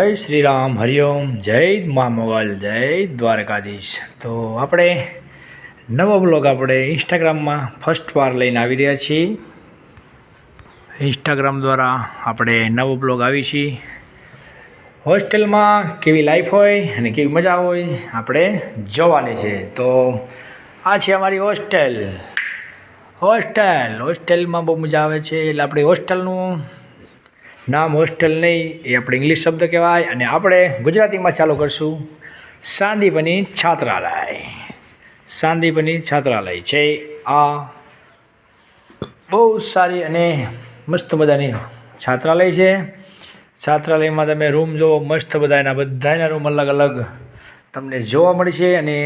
જય શ્રી રામ, હરિઓમ, જય મા મોગલ, જય દ્વારકાધીશ. તો આપણે નવો બ્લોગ આપણે ઇન્સ્ટાગ્રામમાં ફર્સ્ટ વાર લઈને આવી રહ્યા છીએ. ઇન્સ્ટાગ્રામ દ્વારા આપણે નવો બ્લોગ આવી છીએ. હોસ્ટેલમાં કેવી લાઈફ હોય અને કેવી મજા હોય આપણે જોવાની છે. તો આ છે અમારી હોસ્ટેલમાં બહુ મજા આવે છે. એટલે આપણે હોસ્ટેલનું નામ હોસ્ટેલ નહીં, એ આપણે ઇંગ્લિશ શબ્દ કહેવાય અને આપણે ગુજરાતીમાં ચાલુ કરશું સાંદીપની છાત્રાલય છે. આ બહુ સારી અને મસ્ત મજાની છાત્રાલય છે. છાત્રાલયમાં તમે રૂમ જુઓ, મસ્ત બધાના રૂમ અલગ અલગ તમને જોવા મળશે અને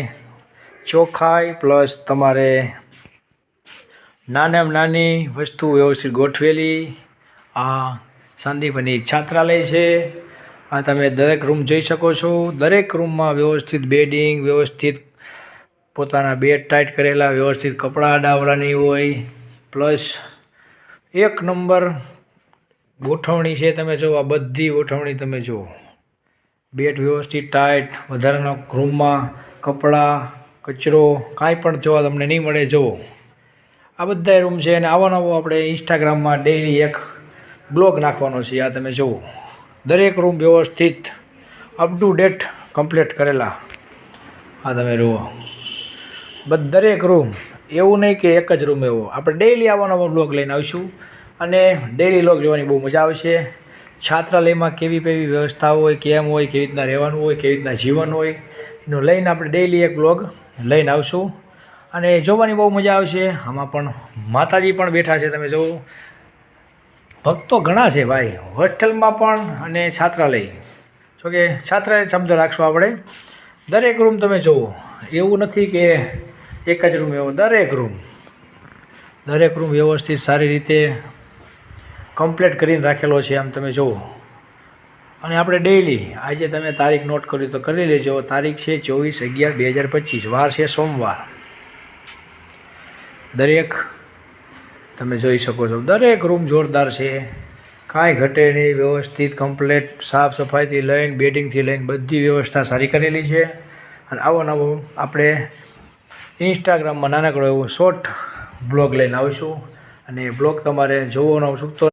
ચોખ્ખાઈ પ્લસ તમારે નાનામાં નાની વસ્તુ વ્યવસ્થિત ગોઠવેલી આ સાંદીપની છાત્રાલય છે. આ તમે દરેક રૂમ જોઈ શકો છો. દરેક રૂમમાં વ્યવસ્થિત બેડિંગ, વ્યવસ્થિત પોતાના બેડ ટાઈટ કરેલા, વ્યવસ્થિત કપડાં ડાવડાની હોય, પ્લસ એક નંબર ગોઠવણી છે. તમે જુઓ, આ બધી ગોઠવણી તમે જુઓ, બેડ વ્યવસ્થિત ટાઈટ, વધારાના રૂમમાં કપડાં કચરો કાંઈ પણ જોવા તમને નહીં મળે. જુઓ, આ બધા રૂમ છે અને આવો નવો આપણે ઇન્સ્ટાગ્રામમાં ડેઈલી એક બ્લોગ નાખવાનો છે. આ તમે જુઓ, દરેક રૂમ વ્યવસ્થિત અપ ટુ ડેટ કમ્પ્લીટ કરેલા. આ તમે જુઓ, દરેક રૂમ, એવું નહીં કે એક જ રૂમ એવો. આપણે ડેઈલી આવો નવો બ્લોગ લઈને આવીશું અને ડેઈલી બ્લોગ જોવાની બહુ મજા આવશે. છાત્રાલયમાં કેવી કેવી વ્યવસ્થા હોય, કેમ હોય, કેવી રીતના રહેવાનું હોય, કેવી રીતના જીવન હોય, એનું લઈને આપણે ડેઈલી એક બ્લોગ લઈને આવશું અને જોવાની બહુ મજા આવશે. આમાં પણ માતાજી પણ બેઠા છે. તમે જુઓ, ભક્તો ઘણા છે ભાઈ, હોસ્ટેલમાં પણ અને છાત્રાલય. જોકે છાત્રાલય શબ્દ રાખશું આપણે. દરેક રૂમ તમે જુઓ, એવું નથી કે એક જ રૂમ એવો. દરેક રૂમ વ્યવસ્થિત સારી રીતે કમ્પ્લીટ કરીને રાખેલો છે. આમ તમે જુઓ, અને આપણે ડેઈલી આજે તમે તારીખ નોટ કરી તો કરી લેજો. તારીખ છે 24/11/2025, વાર છે સોમવાર. દરેક તમે જોઈ શકો છો, દરેક રૂમ જોરદાર છે, કાંઈ ઘટે નહીં. વ્યવસ્થિત કમ્પ્લીટ સાફ સફાઈથી લઈને બેડિંગથી લઈને બધી વ્યવસ્થા સારી કરેલી છે. અને આવો નવો આપણે ઇન્સ્ટાગ્રામમાં નાનકડો એવું શોર્ટ બ્લોગ લઈને આવીશું અને બ્લોગ તમારે જોવાનો ચૂકતો